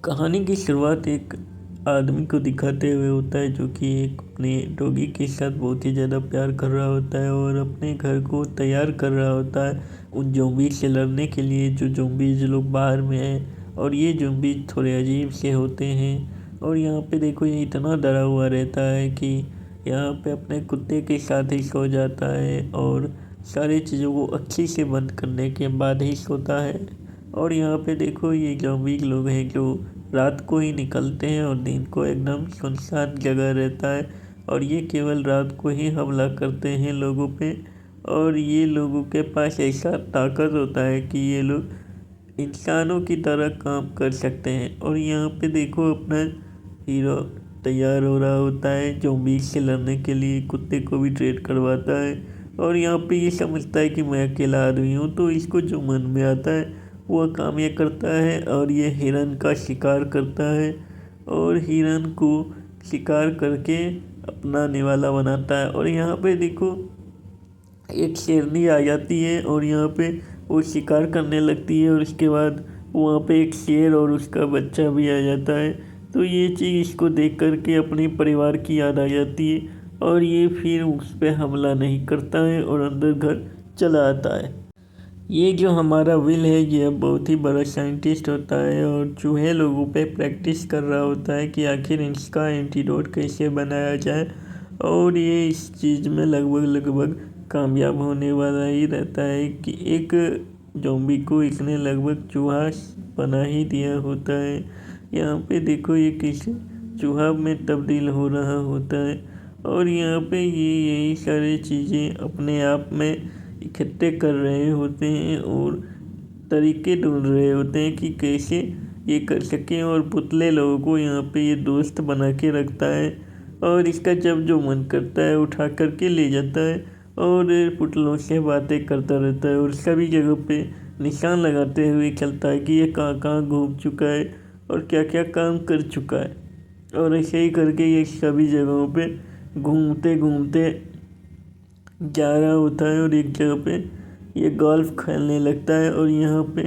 कहानी की शुरुआत एक आदमी को दिखाते हुए होता है जो कि एक अपने डॉगी के साथ बहुत ही ज़्यादा प्यार कर रहा होता है और अपने घर को तैयार कर रहा होता है उन ज़ॉम्बी से लड़ने के लिए जो ज़ॉम्बीज़ लोग बाहर में हैं। और ये ज़ॉम्बीज़ थोड़े अजीब से होते हैं और यहाँ पे देखो ये इतना डरा हुआ रहता है कि यहाँ पे अपने कुत्ते के साथ ही सो जाता है और सारी चीज़ों को अच्छी से बंद करने के बाद ही सोता है। और यहाँ पे देखो ये ज़ॉम्बी लोग हैं जो रात को ही निकलते हैं और दिन को एकदम सुनसान जगह रहता है और ये केवल रात को ही हमला करते हैं लोगों पे। और ये लोगों के पास ऐसा ताकत होता है कि ये लोग इंसानों की तरह काम कर सकते हैं। और यहाँ पे देखो अपना हीरो तैयार हो रहा होता है ज़ॉम्बी से लड़ने के लिए, कुत्ते को भी ट्रेन करवाता है और यहाँ पे ये समझता है कि मैं अकेला आदमी हूँ, तो इसको जो मन में आता है वह काम ये करता है और ये हिरन का शिकार करता है और हिरन को शिकार करके अपना निवाला बनाता है। और यहाँ पे देखो एक शेरनी आ जाती है और यहाँ पे वो शिकार करने लगती है और उसके बाद वहाँ पे एक शेर और उसका बच्चा भी आ जाता है। तो ये चीज़ इसको देख कर के अपने परिवार की याद आ जाती है और ये फिर उस पर हमला नहीं करता है और अंदर घर चला आता है। ये जो हमारा विल है ये बहुत ही बड़ा साइंटिस्ट होता है और चूहे लोगों पे प्रैक्टिस कर रहा होता है कि आखिर इसका एंटीडोट कैसे बनाया जाए। और ये इस चीज़ में लगभग कामयाब होने वाला ही रहता है कि एक ज़ॉम्बी को इसने लगभग चूहा बना ही दिया होता है। यहाँ पे देखो ये किसी चूहा में तब्दील हो रहा होता है और यहाँ पे ये यही सारी चीज़ें अपने आप में इकट्ठे कर रहे होते हैं और तरीके ढूंढ रहे होते हैं कि कैसे ये कर सकें। और पुतले लोगों को यहाँ पे ये दोस्त बना के रखता है और इसका जब जो मन करता है उठा करके ले जाता है और पुतलों से बातें करता रहता है और सभी जगह पे निशान लगाते हुए चलता है कि ये कहाँ कहाँ घूम चुका है और क्या क्या काम कर चुका है। और ऐसे ही करके ये सभी जगहों पे घूमते घूमते जा रहा होता है और एक जगह पे ये गोल्फ खेलने लगता है और यहाँ पे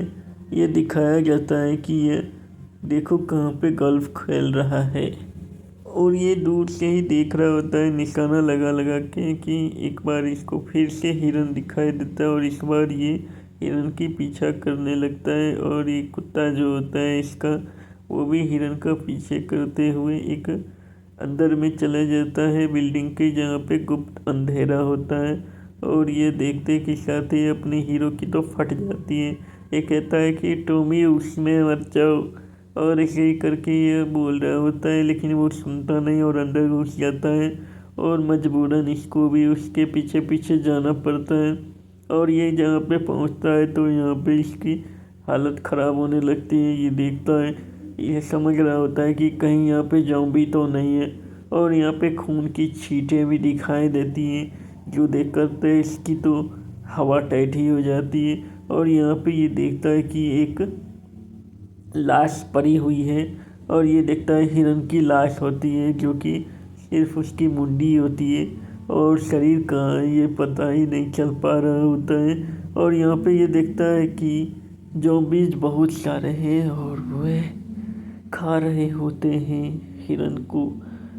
ये दिखाया जाता है कि ये देखो कहाँ पे गोल्फ खेल रहा है। और ये दूर से ही देख रहा होता है निशाना लगा लगा के कि एक बार इसको फिर से हिरन दिखाई देता है और इस बार ये हिरन की पीछा करने लगता है। और ये कुत्ता जो होता है इसका वो भी हिरन का पीछे करते हुए एक अंदर में चला जाता है बिल्डिंग के जहाँ पे गुप्त अंधेरा होता है। और ये देखते के साथ ही अपने हीरो की तो फट जाती है। ये कहता है कि टॉमी उसमें मत जाओ और ऐसे ही करके ये बोल रहा होता है लेकिन वो सुनता नहीं और अंदर घुस जाता है और मजबूरन इसको भी उसके पीछे पीछे जाना पड़ता है। और ये जहाँ पे पहुँचता है तो यहाँ पे इसकी हालत ख़राब होने लगती है। ये देखता है, ये समझ रहा होता है कि कहीं यहाँ पे ज़ॉम्बी तो नहीं है और यहाँ पे खून की छींटें भी दिखाई देती हैं जो देख कर इसकी तो हवा टाइट ही हो जाती है। और यहाँ पे ये देखता है कि एक लाश पड़ी हुई है और ये देखता है हिरन की लाश होती है जो कि सिर्फ उसकी मुंडी होती है और शरीर कहाँ है ये पता ही नहीं चल पा रहा होता है। और यहाँ पे ये देखता है कि ज़ॉम्बीज़ बहुत सारे हैं और वे खा रहे होते हैं हिरन को।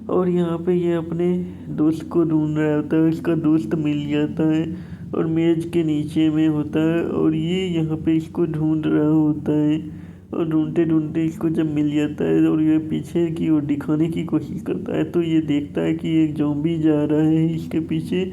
और यहाँ पे ये अपने दोस्त को ढूंढ रहा होता है, उसका दोस्त मिल जाता है और मेज के नीचे में होता है और ये यहाँ पे इसको ढूंढ रहा होता है। और ढूंढते ढूंढते इसको जब मिल जाता है और ये पीछे की ओर दिखाने की कोशिश करता है तो ये देखता है कि एक ज़ॉम्बी जा रहा है इसके पीछे।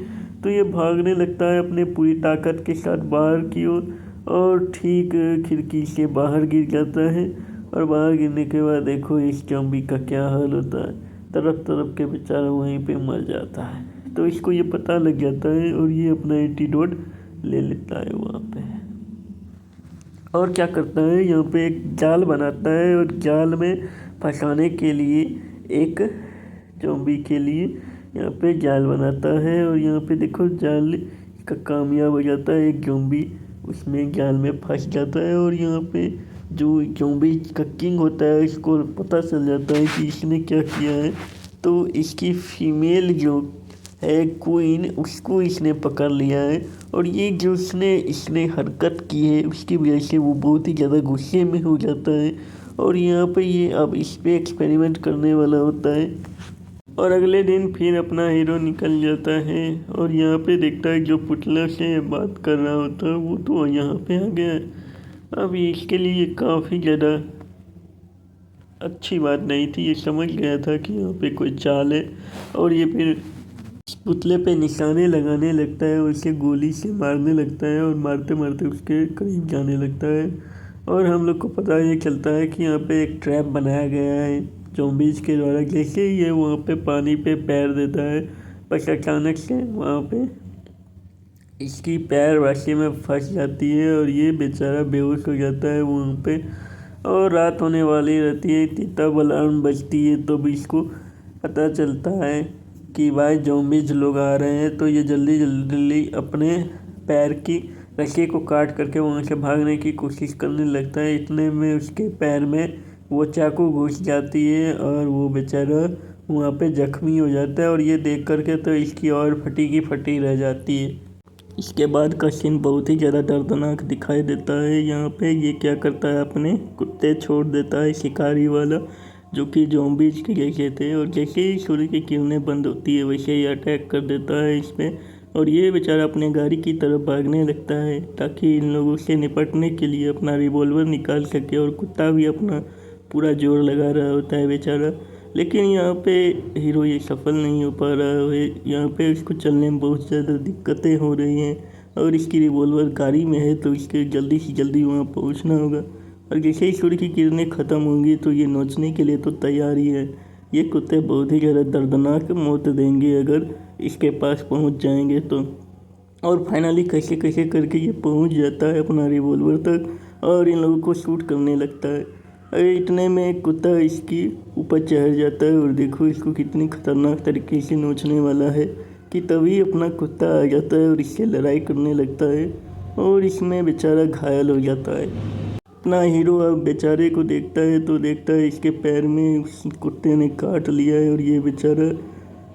तो ये भागने लगता है अपने पूरी ताकत के साथ बाहर की ओर और ठीक खिड़की से बाहर गिर जाता है। और बाहर गिरने के बाद देखो इस ज़ॉम्बी का क्या हाल होता है, तरफ तरफ के बेचारा वहीं पे मर जाता है। तो इसको ये पता लग जाता है और ये अपना एंटीडोट ले लेता है वहाँ पे। और क्या करता है यहाँ पे एक जाल बनाता है और जाल में फंसाने के लिए एक ज़ॉम्बी के लिए यहाँ पे जाल बनाता है। और यहाँ पे देखो जाल का कामयाब हो जाता है, एक ज़ॉम्बी उसमें जाल में फंस जाता है। और यहाँ पे जो ज़ॉम्बी का किंग होता है इसको पता चल जाता है कि इसने क्या किया है, तो इसकी फीमेल जो है क्वीन उसको इसने पकड़ लिया है। और ये जो इसने हरकत की है उसकी वजह से वो बहुत ही ज़्यादा गुस्से में हो जाता है और यहाँ पे ये अब इस पे एक्सपेरिमेंट करने वाला होता है। और अगले दिन फिर अपना हीरो निकल जाता है और यहाँ पे देखता है जो पुतला से बात कर रहा होता है वो तो यहाँ पे आ गया है। अब इसके लिए काफ़ी ज़्यादा अच्छी बात नहीं थी, ये समझ गया था कि यहाँ पे कोई चाल है और ये फिर इस पुतले पे निशाने लगाने लगता है और उसे गोली से मारने लगता है और मारते मारते उसके करीब जाने लगता है। और हम लोग को पता ये चलता है कि यहाँ पे एक ट्रैप बनाया गया है ज़ॉम्बीज़ के द्वारा। जैसे ही ये वहाँ पे पानी पे पैर देता है बस अचानक से वहाँ पे इसकी पैर रास्ते में फंस जाती है और ये बेचारा बेहोश हो जाता है वहाँ पे। और रात होने वाली रहती है, तब अलार्म बजती है तो भी इसको पता चलता है कि भाई ज़ॉम्बीज़ लोग आ रहे हैं। तो ये जल्दी जल्दी अपने पैर की रस्सी को काट करके वहाँ से भागने की कोशिश करने लगता है। इतने में उसके पैर में वो चाकू घुस जाती है और वो बेचारा वहाँ पे जख्मी हो जाता है। और ये देख करके तो इसकी और फटी की फटी रह जाती है। इसके बाद का सीन बहुत ही ज़्यादा दर्दनाक दिखाई देता है। यहाँ पे ये क्या करता है, अपने कुत्ते छोड़ देता है शिकारी वाला जो कि ज़ॉम्बीज़ के जैसे थे, और जैसे ही सूर्य की किरणें बंद होती है वैसे ही अटैक कर देता है इस पर। और ये बेचारा अपने गाड़ी की तरफ भागने लगता है ताकि इन लोगों से निपटने के लिए अपना रिवॉल्वर निकाल सके। और कुत्ता भी अपना पूरा जोर लगा रहा होता है बेचारा, लेकिन यहाँ पे हीरो ये सफल नहीं हो पा रहा है। यहाँ पे इसको चलने में बहुत ज़्यादा दिक्कतें हो रही हैं और इसकी रिवॉल्वर गाड़ी में है तो इसके जल्दी से जल्दी वहाँ पहुँचना होगा। और जैसे ही सूर्य की किरणें ख़त्म होंगी तो ये नोचने के लिए तो तैयार ही है। ये कुत्ते बहुत ही ज़्यादा दर्दनाक मौत देंगे अगर इसके पास पहुँच जाएंगे तो। और फाइनली कैसे कैसे करके ये पहुँच जाता है अपना रिवॉल्वर तक और इन लोगों को शूट करने लगता है। अरे इतने में एक कुत्ता इसकी ऊपर चढ़ जाता है और देखो इसको कितनी खतरनाक तरीके से नोचने वाला है कि तभी अपना कुत्ता आ जाता है और इससे लड़ाई करने लगता है और इसमें बेचारा घायल हो जाता है। अपना हीरो अब बेचारे को देखता है तो देखता है इसके पैर में उस कुत्ते ने काट लिया है और ये बेचारा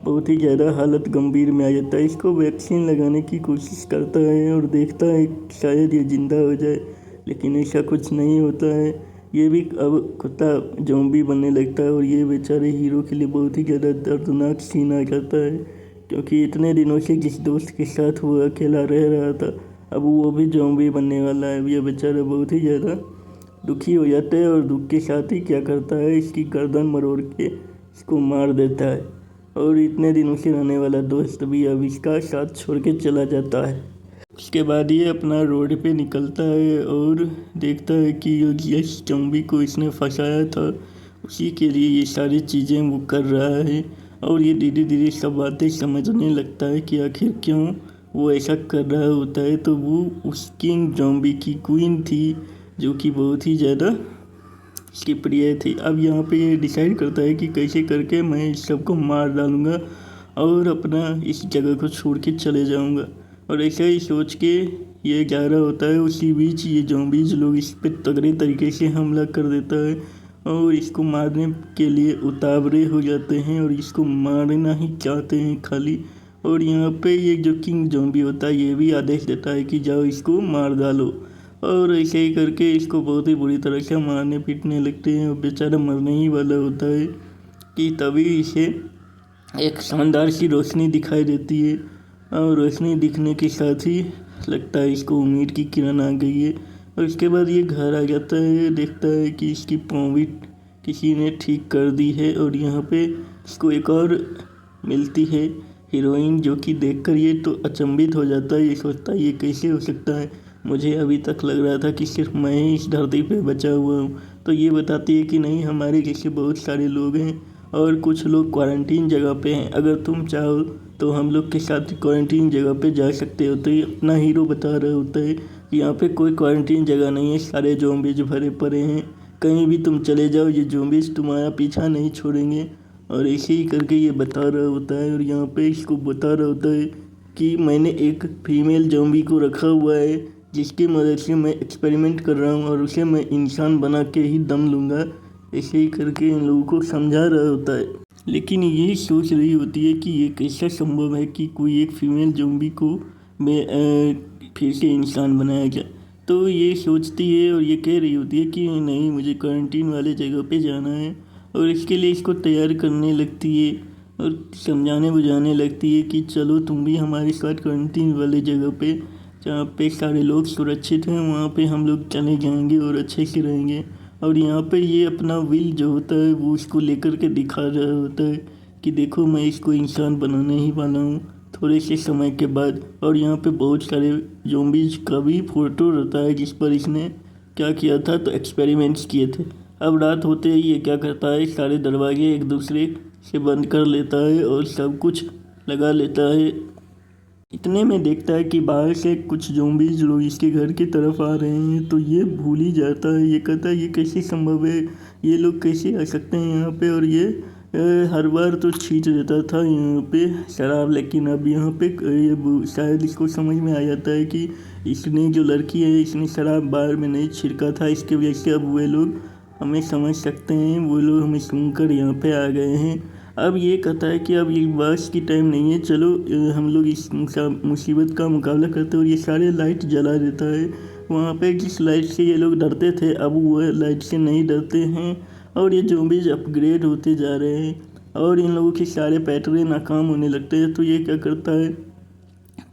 बहुत ही ज़्यादा हालत गंभीर में आ जाता है। इसको वैक्सीन लगाने की कोशिश करता है और देखता है शायद ये ज़िंदा हो जाए, लेकिन ऐसा कुछ नहीं होता है। ये भी अब कुत्ता ज़ॉम्बी बनने लगता है और ये बेचारे हीरो के लिए बहुत ही ज़्यादा दर्दनाक सीन आ जाता है, क्योंकि इतने दिनों से जिस दोस्त के साथ वो अकेला रह रहा था अब वो भी ज़ॉम्बी बनने वाला है। ये बेचारा बहुत ही ज़्यादा दुखी हो जाता है और दुख के साथ ही क्या करता है, इसकी गर्दन मरोड़ के इसको मार देता है। और इतने दिनों से रहने वाला दोस्त भी अब इसका साथ छोड़ के चला जाता है। उसके बाद ये अपना रोड पे निकलता है और देखता है कि जिस ज़ॉम्बी को इसने फंसाया था उसी के लिए ये सारी चीज़ें वो कर रहा है। और ये धीरे धीरे सब बातें समझने लगता है कि आखिर क्यों वो ऐसा कर रहा होता है। तो वो उस किंग ज़ॉम्बी की क्वीन थी जो कि बहुत ही ज़्यादा इसकी प्रिय थी। अब यहाँ पे ये डिसाइड करता है कि कैसे करके मैं इस सबको मार डालूँगा और अपना इस जगह को छोड़ के चले जाऊँगा। और ऐसा ही सोच के ये जा रहा होता है, उसी बीच ये ज़ॉम्बीज़ लोग इस पे तगड़े तरीके से हमला कर देता है और इसको मारने के लिए उतावले हो जाते हैं और इसको मारना ही चाहते हैं खाली। और यहाँ पे ये जो किंग ज़ॉम्बी होता है ये भी आदेश देता है कि जाओ इसको मार डालो। और ऐसे ही करके इसको बहुत ही बुरी तरह से मारने पीटने लगते हैं और बेचारा मरने ही वाला होता है कि तभी इसे एक शानदार सी रोशनी दिखाई देती है। और रोशनी दिखने के साथ ही लगता है इसको उम्मीद की किरण आ गई है। और उसके बाद ये घर आ जाता है, देखता है कि इसकी पाँव भी किसी ने ठीक कर दी है। और यहाँ पे इसको एक और मिलती है हीरोइन, जो कि देखकर ये तो अचंभित हो जाता है। ये सोचता है ये कैसे हो सकता है, मुझे अभी तक लग रहा था कि सिर्फ मैं ही इस धरती पे बचा हुआ हूँ। तो ये बताती है कि नहीं, हमारे जैसे बहुत सारे लोग हैं और कुछ लोग क्वारंटीन जगह पे हैं, अगर तुम चाहो तो हम लोग के साथ क्वारंटीन जगह पे जा सकते हो। तो ये अपना हीरो बता रहा होता है कि यहाँ पे कोई क्वारंटीन जगह नहीं है, सारे ज़ॉम्बीज़ भरे पड़े हैं, कहीं भी तुम चले जाओ ये ज़ॉम्बीज़ तुम्हारा पीछा नहीं छोड़ेंगे। और ऐसे ही करके ये बता रहा होता है। और यहाँ पे इसको बता रहा होता है कि मैंने एक फीमेल ज़ॉम्बी को रखा हुआ है जिसकी मदद से मैं एक्सपेरिमेंट कर रहा हूँ और उसे मैं इंसान बना के ही दम लूँगा। ऐसे ही करके इन लोगों को समझा रहा होता है। लेकिन ये सोच रही होती है कि ये कैसा संभव है कि कोई एक फीमेल ज़ॉम्बी को फिर से इंसान बनाया जाए। तो ये सोचती है और ये कह रही होती है कि नहीं, मुझे क्वारंटीन वाले जगह पे जाना है। और इसके लिए इसको तैयार करने लगती है और समझाने बुझाने लगती है कि चलो तुम भी हमारे साथ क्वारंटीन वाले जगह पे, जहाँ पे सारे लोग सुरक्षित हैं, वहाँ पे हम लोग चले जाएंगे और अच्छे से रहेंगे। और यहाँ पे ये अपना विल जो होता है वो इसको लेकर के दिखा रहा होता है कि देखो मैं इसको इंसान बनाने ही वाला हूँ थोड़े से समय के बाद। और यहाँ पे बहुत सारे ज़ॉम्बीज का भी फोटो रहता है जिस पर इसने क्या किया था, तो एक्सपेरिमेंट्स किए थे। अब रात होते ही ये क्या करता है, सारे दरवाजे एक दूसरे से बंद कर लेता है और सब कुछ लगा लेता है। इतने में देखता है कि बाहर से कुछ ज़ॉम्बीज लोग इसके घर की तरफ आ रहे हैं, तो ये भूल ही जाता है। ये कहता है ये कैसे संभव है, ये लोग कैसे आ सकते हैं यहाँ पे। और ये हर बार तो छींच देता था यहाँ पे शराब, लेकिन अब यहाँ पे ये शायद इसको समझ में आ जाता है कि इसने जो लड़की है इसने शराब बाहर में नहीं छिड़का था, इसके वजह से अब वे लोग हमें समझ सकते हैं, वो लोग हमें सुनकर यहाँ पे आ गए हैं। अब ये कहता है कि अब ये बस की टाइम नहीं है, चलो हम लोग इस मुसीबत का मुकाबला करते हैं। और ये सारे लाइट जला देता है। वहाँ पे जिस लाइट से ये लोग डरते थे अब वो लाइट से नहीं डरते हैं और ये ज़ॉम्बीज अपग्रेड होते जा रहे हैं और इन लोगों के सारे पैटर्न नाकाम होने लगते हैं। तो ये क्या करता है,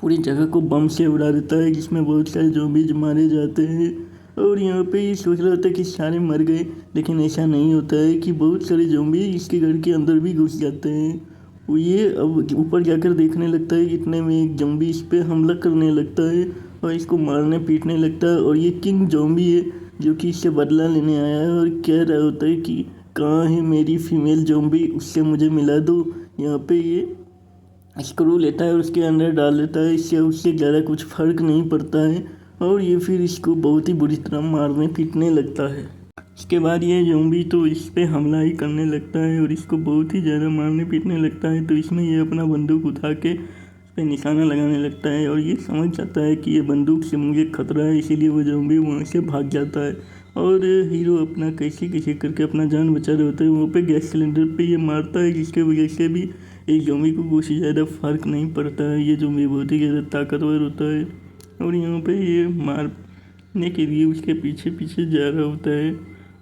पूरी जगह को बम से उड़ा देता है जिसमें बहुत सारे ज़ॉम्बीज मारे जाते हैं। और यहाँ पे ये सोच रहा होता है कि सारे मर गए, लेकिन ऐसा नहीं होता है कि बहुत सारे ज़ॉम्बी इसके घर के अंदर भी घुस जाते हैं। वो ये अब ऊपर जाकर देखने लगता है, इतने में एक ज़ॉम्बी इस पे हमला करने लगता है और इसको मारने पीटने लगता है। और ये किंग ज़ॉम्बी है जो कि इससे बदला लेने आया है और कह रहा होता है कि कहाँ है मेरी फीमेल ज़ॉम्बी, उससे मुझे मिला दो। यहाँ पे ये स्क्रू लेता है और उसके अंदर डाल देता है, इससे उससे ज़्यादा कुछ फ़र्क नहीं पड़ता है। और ये फिर इसको बहुत ही बुरी तरह मारने पीटने लगता है। इसके बाद ये ज़ॉम्बी तो इस पे हमला ही करने लगता है और इसको बहुत ही ज़्यादा मारने पीटने लगता है। तो इसमें ये अपना बंदूक उठा के उस पर निशाना लगाने लगता है और ये समझ जाता है कि ये बंदूक से मुझे खतरा है, इसीलिए वो ज़ॉम्बी वहाँ से भाग जाता है। और हीरो अपना कैसे कैसे करके अपना जान बचा रहे होते हैं। वहाँ पे गैस सिलेंडर पे ये मारता है जिसके वजह से भी एक ज़ॉम्बी को कुछ ज़्यादा फ़र्क नहीं पड़ता है। ये ज़ॉम्बी बहुत ही ज़्यादा ताकतवर होता है और यहाँ पे ये मारने के लिए उसके पीछे पीछे जा रहा होता है।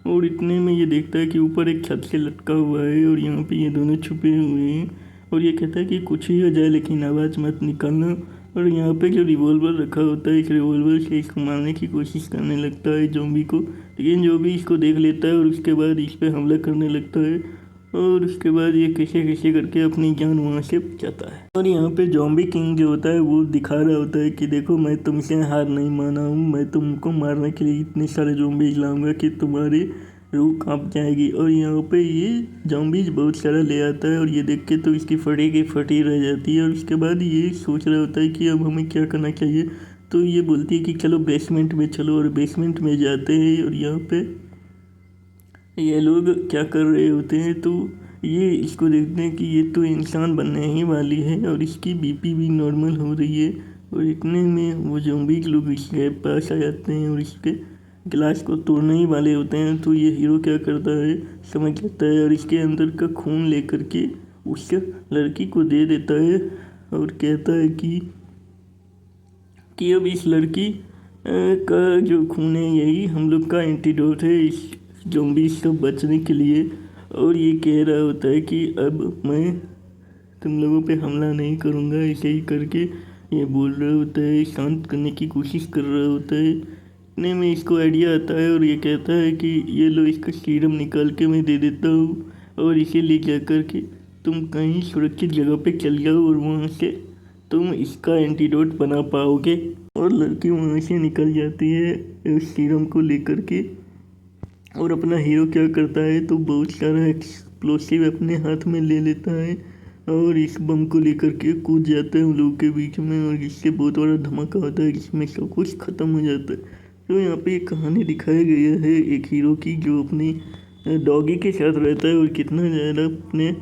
और इतने में ये देखता है कि ऊपर एक छत से लटका हुआ है और यहाँ पे ये दोनों छुपे हुए हैं। और ये कहता है कि कुछ ही हो जाए लेकिन आवाज़ मत निकालना। और यहाँ पे जो रिवॉल्वर रखा होता है, इस रिवॉल्वर से इसको मारने की कोशिश करने लगता है ज़ॉम्बी को, लेकिन ज़ॉम्बी इसको देख लेता है और उसके बाद इस पर हमला करने लगता है। और उसके बाद ये कैसे कैसे करके अपनी जान वहाँ से बचाता है। और यहाँ पे ज़ॉम्बी किंग जो होता है वो दिखा रहा होता है कि देखो मैं तुमसे हार नहीं माना हूँ, मैं तुमको मारने के लिए इतने सारे ज़ॉम्बीज लाऊंगा कि तुम्हारी रूह कांप जाएगी। और यहाँ पे ये ज़ॉम्बीज बहुत सारा ले आता है और ये देख के तो इसकी फटी की फटी रह जाती है। और उसके बाद ये सोच रहा होता है कि अब हमें क्या करना चाहिए। तो ये बोलती है कि चलो बेसमेंट में चलो, और बेसमेंट में जाते हैं और यहाँ पे ये लोग क्या कर रहे होते हैं, तो ये इसको देखते हैं कि ये तो इंसान बनने ही वाली है और इसकी बीपी भी नॉर्मल हो रही है। और इतने में वो ज़ॉम्बी लोग इसके पास आ जाते हैं और इसके गिलास को तोड़ने ही वाले होते हैं। तो ये हीरो क्या करता है, समझ लेता है और इसके अंदर का खून लेकर के उस लड़की को दे देता है और कहता है कि अब इस लड़की का जो खून है यही हम लोग का एंटीडोट है इस ज़ॉम्बी से बचने के लिए। और ये कह रहा होता है कि अब मैं तुम लोगों पे हमला नहीं करूँगा, ऐसे ही करके ये बोल रहा होता है, शांत करने की कोशिश कर रहा होता है। इतने में इसको आइडिया आता है और ये कहता है कि ये लो इसका सीरम निकाल के मैं दे देता हूँ और इसे ले जा कर के तुम कहीं सुरक्षित जगह पे चल जाओ और वहाँ से तुम इसका एंटीडोट बना पाओगे। और लड़की वहाँ से निकल जाती है उस सीरम को लेकर के। और अपना हीरो क्या करता है, तो बहुत सारा एक्सप्लोसिव अपने हाथ में ले लेता है और इस बम को लेकर के कूद जाता है उन लोगों के बीच में और इससे बहुत बड़ा धमाका होता है जिसमें सब कुछ ख़त्म हो जाता है। तो यहाँ पे एक कहानी दिखाया गया है एक हीरो की जो अपनी डॉगी के साथ रहता है और कितना ज़्यादा अपने